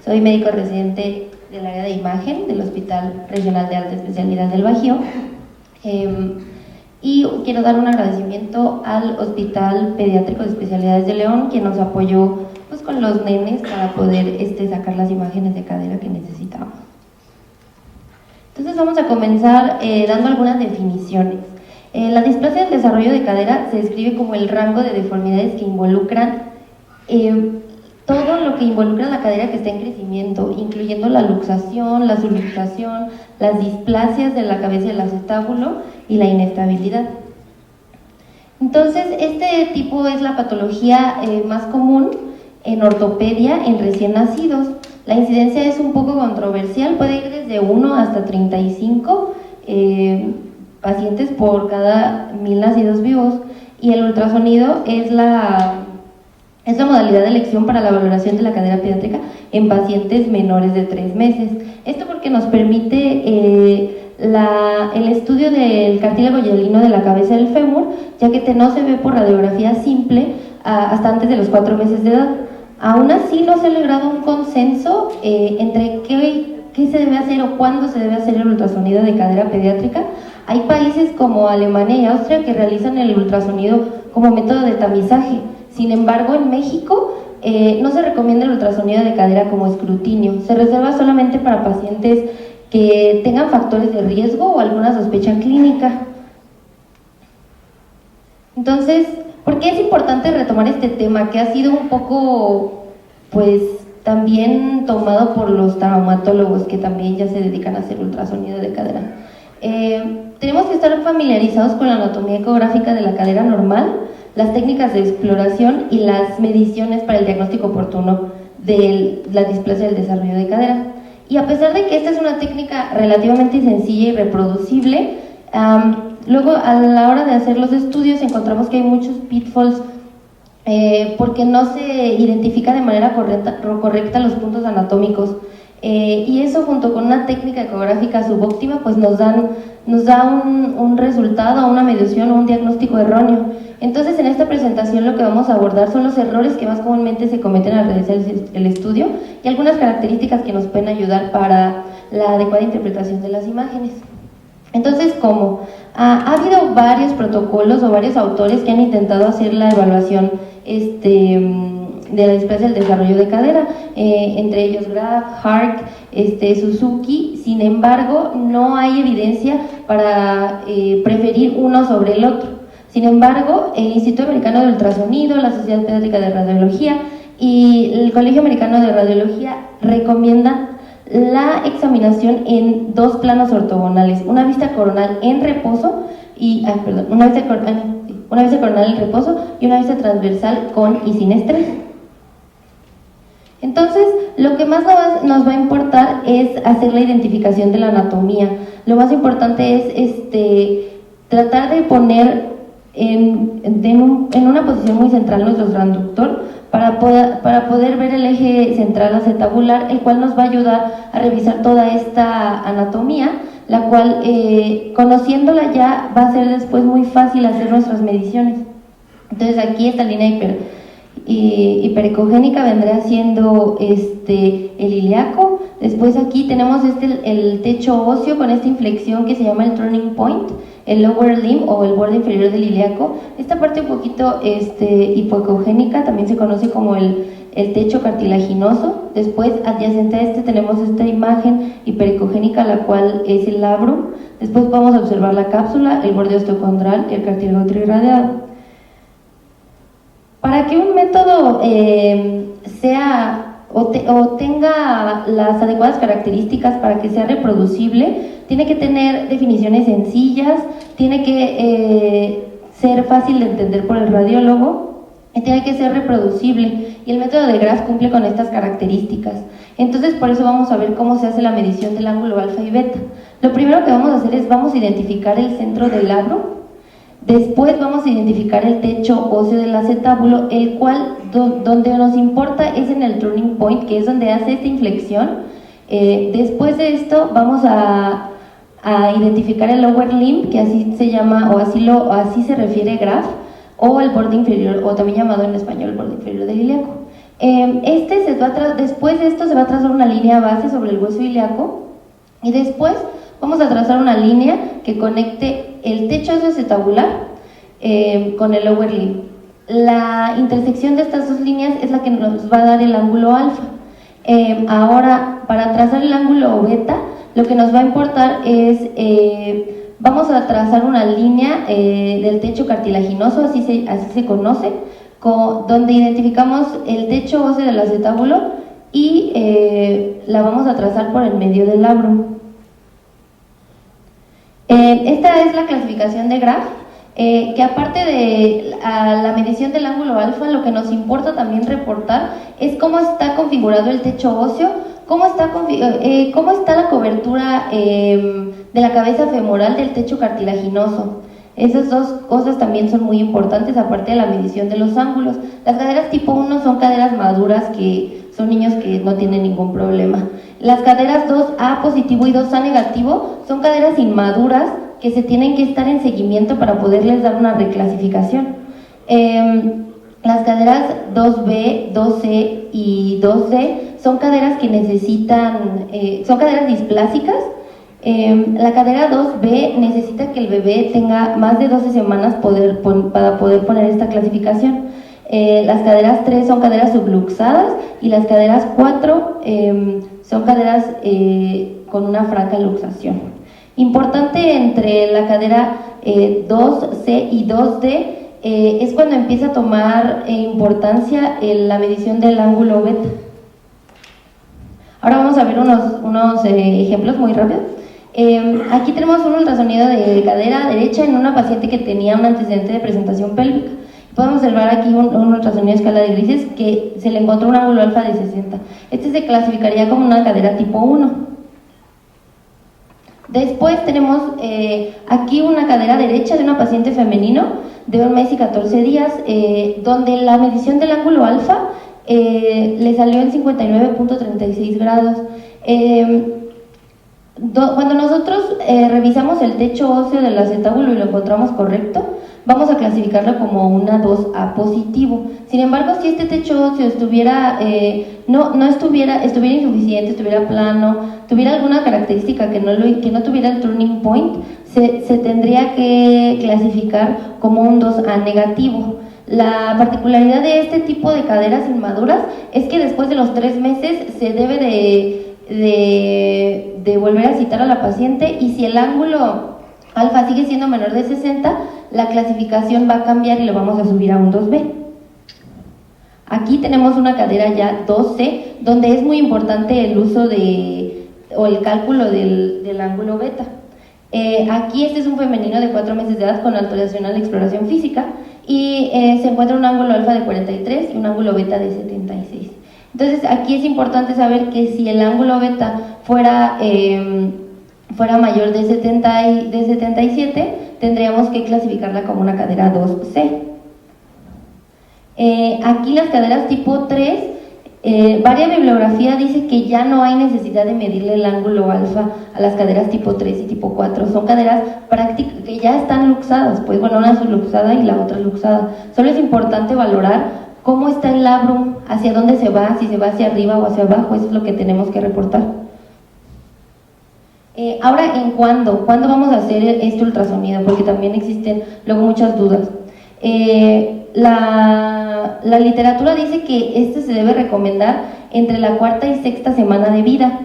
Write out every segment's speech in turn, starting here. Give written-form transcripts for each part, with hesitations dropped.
Soy médico residente del área de imagen del Hospital Regional de Alta Especialidad del Bajío. Y quiero dar un agradecimiento al Hospital Pediátrico de Especialidades de León, quien nos apoyó pues, con los nenes para poder sacar las imágenes de cadera que necesitamos. Entonces vamos a comenzar dando algunas definiciones. La displasia del desarrollo de cadera se describe como el rango de deformidades que involucran todo lo que involucra la cadera que está en crecimiento, incluyendo la luxación, la subluxación, las displasias de la cabeza y el acetábulo y la inestabilidad. Entonces, este tipo es la patología más común en ortopedia en recién nacidos. La incidencia es un poco controversial, puede ir desde 1 hasta 35 pacientes por cada 1000 nacidos vivos, y el ultrasonido es la modalidad de elección para la valoración de la cadera pediátrica en pacientes menores de 3 meses. Esto porque nos permite el estudio del cartílago hialino de la cabeza del fémur, ya que no se ve por radiografía simple hasta antes de los 4 meses de edad. Aún así, no se ha logrado un consenso entre qué se debe hacer o cuándo se debe hacer el ultrasonido de cadera pediátrica. Hay países como Alemania y Austria que realizan el ultrasonido como método de tamizaje. Sin embargo, en México no se recomienda el ultrasonido de cadera como escrutinio. Se reserva solamente para pacientes que tengan factores de riesgo o alguna sospecha clínica. Entonces, ¿por qué es importante retomar este tema que ha sido un poco, pues, también tomado por los traumatólogos que también ya se dedican a hacer ultrasonido de cadera? Tenemos que estar familiarizados con la anatomía ecográfica de la cadera normal, las técnicas de exploración y las mediciones para el diagnóstico oportuno de la displasia del desarrollo de cadera. Y a pesar de que esta es una técnica relativamente sencilla y reproducible, luego a la hora de hacer los estudios encontramos que hay muchos pitfalls porque no se identifica de manera correcta los puntos anatómicos. Y eso, junto con una técnica ecográfica subóptima, pues nos da un resultado, una medición o un diagnóstico erróneo. Entonces, en esta presentación lo que vamos a abordar son los errores que más comúnmente se cometen al realizar el estudio y algunas características que nos pueden ayudar para la adecuada interpretación de las imágenes. Entonces, ¿cómo? Ha habido varios protocolos o varios autores que han intentado hacer la evaluación de la displasia del desarrollo de cadera, entre ellos Graf, Hark, Suzuki. Sin embargo, no hay evidencia para preferir uno sobre el otro. Sin embargo, el Instituto Americano de Ultrasonido, la Sociedad Pediátrica de Radiología y el Colegio Americano de Radiología recomiendan la examinación en 2 planos ortogonales, una vista coronal en reposo una vista coronal en reposo y una vista transversal con y sin estrés. Entonces, lo que más nos va a importar es hacer la identificación de la anatomía. Lo más importante es tratar de poner en una posición muy central nuestro transductor para poder ver el eje central acetabular, el cual nos va a ayudar a revisar toda esta anatomía, la cual, conociéndola ya, va a ser después muy fácil hacer nuestras mediciones. Entonces, aquí esta línea hiperecogénica vendrá siendo el ilíaco. Después aquí tenemos el techo óseo con esta inflexión que se llama el turning point, el lower limb o el borde inferior del ilíaco. Esta parte un poquito hipoecogénica también se conoce como el techo cartilaginoso. Después, adyacente a tenemos esta imagen hiperecogénica, la cual es el labrum. Después vamos a observar la cápsula, el borde osteocondral y el cartílago trigradiado. Para que un método tenga las adecuadas características para que sea reproducible, tiene que tener definiciones sencillas, tiene que ser fácil de entender por el radiólogo y tiene que ser reproducible, y el método de Graf cumple con estas características. Entonces, por eso vamos a ver cómo se hace la medición del ángulo alfa y beta. Lo primero que vamos a hacer es identificar el centro del labro. Después vamos a identificar el techo óseo del acetábulo, el cual donde nos importa es en el turning point, que es donde hace esta inflexión. Después de esto vamos a identificar el lower limb, que así se llama, o así se refiere Graf, o el borde inferior, o también llamado en español el borde inferior del ilíaco. Después de esto se va a trazar una línea base sobre el hueso ilíaco y después vamos a trazar una línea que conecte el techo óseo acetabular con el lower limb. La intersección de estas dos líneas es la que nos va a dar el ángulo alfa. Ahora, para trazar el ángulo beta, lo que nos va a importar es, vamos a trazar una línea del techo cartilaginoso, así se conoce, donde identificamos el techo óseo del acetábulo y la vamos a trazar por el medio del labrum. Esta es la clasificación de Graf, que aparte de la medición del ángulo alfa, lo que nos importa también reportar es cómo está configurado el techo óseo, cómo está la cobertura de la cabeza femoral del techo cartilaginoso. Esas dos cosas también son muy importantes, aparte de la medición de los ángulos. Las caderas tipo 1 son caderas maduras, que son niños que no tienen ningún problema. Las caderas 2A positivo y 2A negativo son caderas inmaduras que se tienen que estar en seguimiento para poderles dar una reclasificación. Las caderas 2B, 2C y 2D son caderas que necesitan, son caderas displásicas. La cadera 2B necesita que el bebé tenga más de 12 semanas para poder poner esta clasificación. Las caderas 3 son caderas subluxadas y las caderas 4 son caderas con una franca luxación. Importante entre la cadera 2C y 2D es cuando empieza a tomar importancia la medición del ángulo beta. Ahora vamos a ver unos ejemplos muy rápidos. Aquí tenemos un ultrasonido de cadera derecha en una paciente que tenía un antecedente de presentación pélvica. Podemos observar aquí un ultrasonido de escala de grises que se le encontró un ángulo alfa de 60. Este se clasificaría como una cadera tipo 1. Después tenemos aquí una cadera derecha de una paciente femenino de 1 mes y 14 días, donde la medición del ángulo alfa le salió en 59.36 grados. Cuando nosotros revisamos el techo óseo del acetábulo y lo encontramos correcto, vamos a clasificarlo como una 2A positivo. Sin embargo, si este techo óseo estuviera insuficiente, estuviera plano, tuviera alguna característica que no tuviera el turning point, se tendría que clasificar como un 2A negativo. La particularidad de este tipo de caderas inmaduras es que después de los 3 meses se debe de volver a citar a la paciente, y si el ángulo alfa sigue siendo menor de 60, la clasificación va a cambiar y lo vamos a subir a un 2B. Aquí tenemos una cadera ya 2C, donde es muy importante el uso o el cálculo del ángulo beta. Aquí este es un femenino de 4 meses de edad con alteración a la exploración física y se encuentra un ángulo alfa de 43 y un ángulo beta de 76. Entonces aquí es importante saber que si el ángulo beta fuera mayor de 77, tendríamos que clasificarla como una cadera 2C. Aquí las caderas tipo 3, varias bibliografía dice que ya no hay necesidad de medirle el ángulo alfa a las caderas tipo 3 y tipo 4. Son caderas prácticas que ya están luxadas, pues bueno, una es luxada y la otra luxada. Solo es importante valorar cómo está el labrum, hacia dónde se va, si se va hacia arriba o hacia abajo. Eso es lo que tenemos que reportar. Ahora, ¿cuándo vamos a hacer este ultrasonido? Porque también existen luego muchas dudas. La literatura dice que este se debe recomendar entre la 4ª y 6ª semana de vida.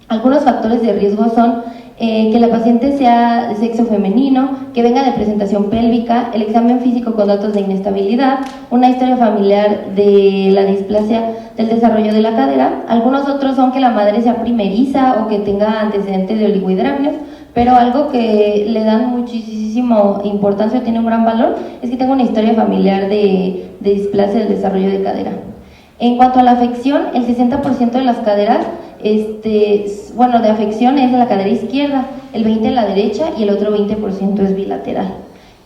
Algunos factores de riesgo son que la paciente sea de sexo femenino, que venga de presentación pélvica, el examen físico con datos de inestabilidad, una historia familiar de la displasia del desarrollo de la cadera. Algunos otros son que la madre sea primeriza o que tenga antecedentes de oligohidramnios, pero algo que le dan muchísima importancia o tiene un gran valor es que tenga una historia familiar de displasia del desarrollo de cadera. En cuanto a la afección, el 60% de las caderas de afección es en la cadera izquierda, el 20% en la derecha y el otro 20% es bilateral.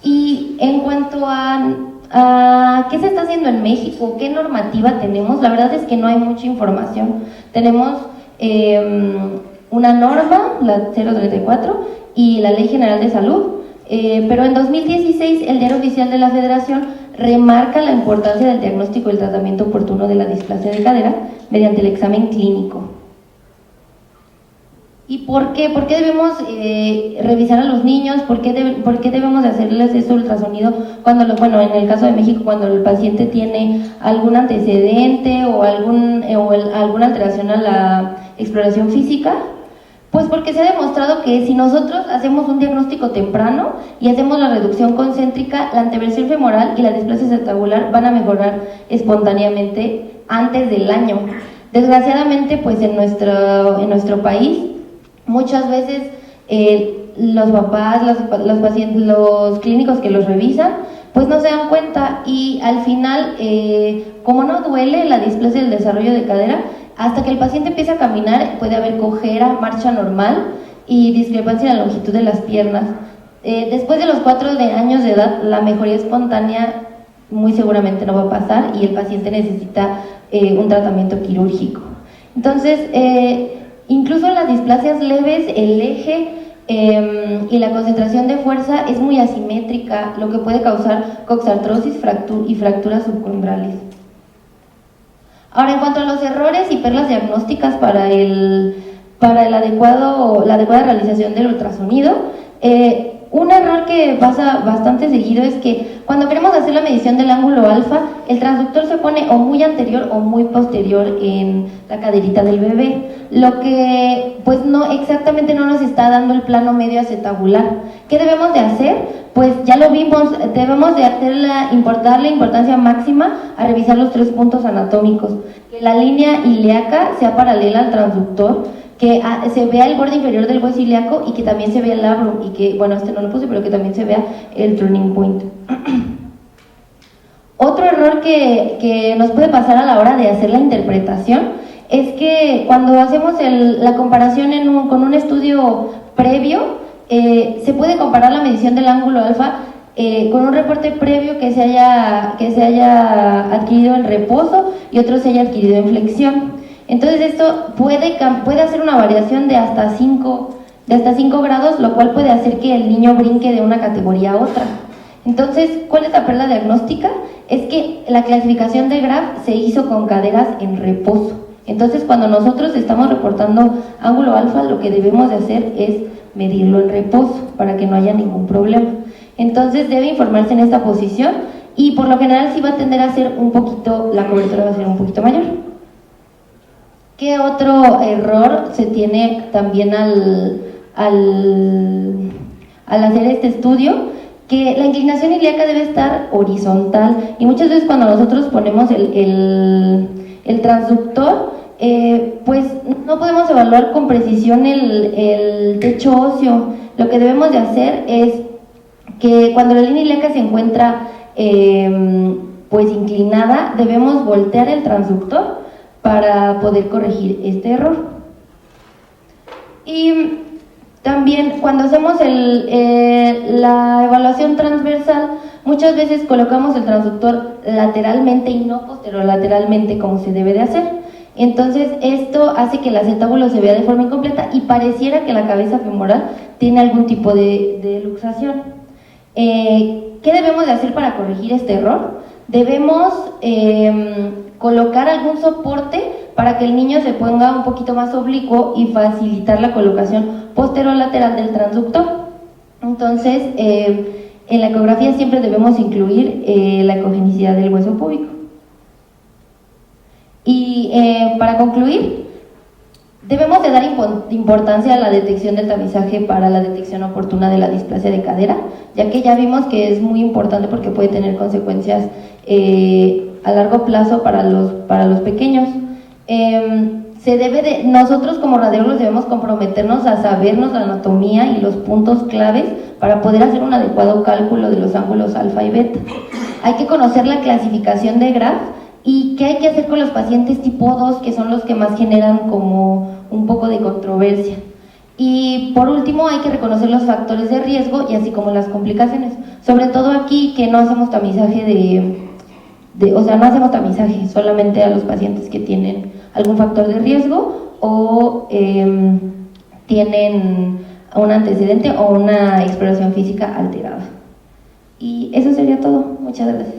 Y en cuanto a qué se está haciendo en México, qué normativa tenemos, la verdad es que no hay mucha información. Tenemos una norma, la 034, y la Ley General de Salud, pero en 2016 el Diario Oficial de la Federación remarca la importancia del diagnóstico y el tratamiento oportuno de la displasia de cadera mediante el examen clínico. ¿Y por qué? ¿Por qué debemos revisar a los niños? ¿Por qué debemos de hacerles este ultrasonido cuando, en el caso de México, cuando el paciente tiene algún antecedente o alguna alteración a la exploración física? Pues porque se ha demostrado que si nosotros hacemos un diagnóstico temprano y hacemos la reducción concéntrica, la anteversión femoral y la displasia acetabular van a mejorar espontáneamente antes del año. Desgraciadamente, pues en nuestro país, muchas veces los papás, los pacientes, los clínicos que los revisan, pues no se dan cuenta y al final, como no duele la displasia del desarrollo de cadera, hasta que el paciente empieza a caminar puede haber cojera, marcha normal y discrepancia en la longitud de las piernas. Después de los 4 años de edad, la mejoría espontánea muy seguramente no va a pasar y el paciente necesita un tratamiento quirúrgico. Entonces, incluso las displasias leves, el eje y la concentración de fuerza es muy asimétrica, lo que puede causar coxartrosis y fracturas subcondrales. Ahora, en cuanto a los errores y perlas diagnósticas para la adecuada realización del ultrasonido, un error que pasa bastante seguido es que cuando queremos hacer la medición del ángulo alfa, el transductor se pone o muy anterior o muy posterior en la caderita del bebé, lo que pues no nos está dando el plano medio acetabular. ¿Qué debemos de hacer? Pues ya lo vimos, debemos de darle importancia máxima a revisar los 3 puntos anatómicos, que la línea ilíaca sea paralela al transductor, que se vea el borde inferior del hueso ilíaco y que también se vea el labrum y que, no lo puse, pero que también se vea el turning point. Otro error que nos puede pasar a la hora de hacer la interpretación es que cuando hacemos la comparación con un estudio previo, se puede comparar la medición del ángulo alfa con un reporte previo que se haya adquirido en reposo y otro se haya adquirido en flexión. Entonces esto puede hacer una variación de hasta 5 grados, lo cual puede hacer que el niño brinque de una categoría a otra. Entonces, ¿cuál es la perla diagnóstica? Es que la clasificación de Graf se hizo con caderas en reposo. Entonces, cuando nosotros estamos reportando ángulo alfa, lo que debemos de hacer es medirlo en reposo para que no haya ningún problema. Entonces, debe informarse en esta posición y por lo general sí va a tender a ser la cobertura va a ser un poquito mayor. ¿Qué otro error se tiene también al hacer este estudio? Que la inclinación ilíaca debe estar horizontal y muchas veces cuando nosotros ponemos el transductor, pues no podemos evaluar con precisión el techo óseo. Lo que debemos de hacer es que cuando la línea ilíaca se encuentra pues inclinada, debemos voltear el transductor para poder corregir este error. Y también cuando hacemos la evaluación transversal, muchas veces colocamos el transductor lateralmente y no posterolateralmente como se debe de hacer. Entonces esto hace que el acetábulo se vea de forma incompleta y pareciera que la cabeza femoral tiene algún tipo de luxación. ¿Qué debemos de hacer para corregir este error? Debemos colocar algún soporte para que el niño se ponga un poquito más oblicuo y facilitar la colocación posterolateral del transductor. Entonces, en la ecografía siempre debemos incluir la ecogenicidad del hueso púbico. Y para concluir, debemos de dar importancia a la detección del tamizaje para la detección oportuna de la displasia de cadera, ya que ya vimos que es muy importante porque puede tener consecuencias a largo plazo para los pequeños. Nosotros como radiólogos debemos comprometernos a sabernos la anatomía y los puntos claves para poder hacer un adecuado cálculo de los ángulos alfa y beta. Hay que conocer la clasificación de Graf y qué hay que hacer con los pacientes tipo 2, que son los que más generan como un poco de controversia. Y por último hay que reconocer los factores de riesgo y así como las complicaciones, sobre todo aquí que no hacemos tamizaje no hacemos tamizaje solamente a los pacientes que tienen algún factor de riesgo o tienen un antecedente o una exploración física alterada. Y eso sería todo. Muchas gracias.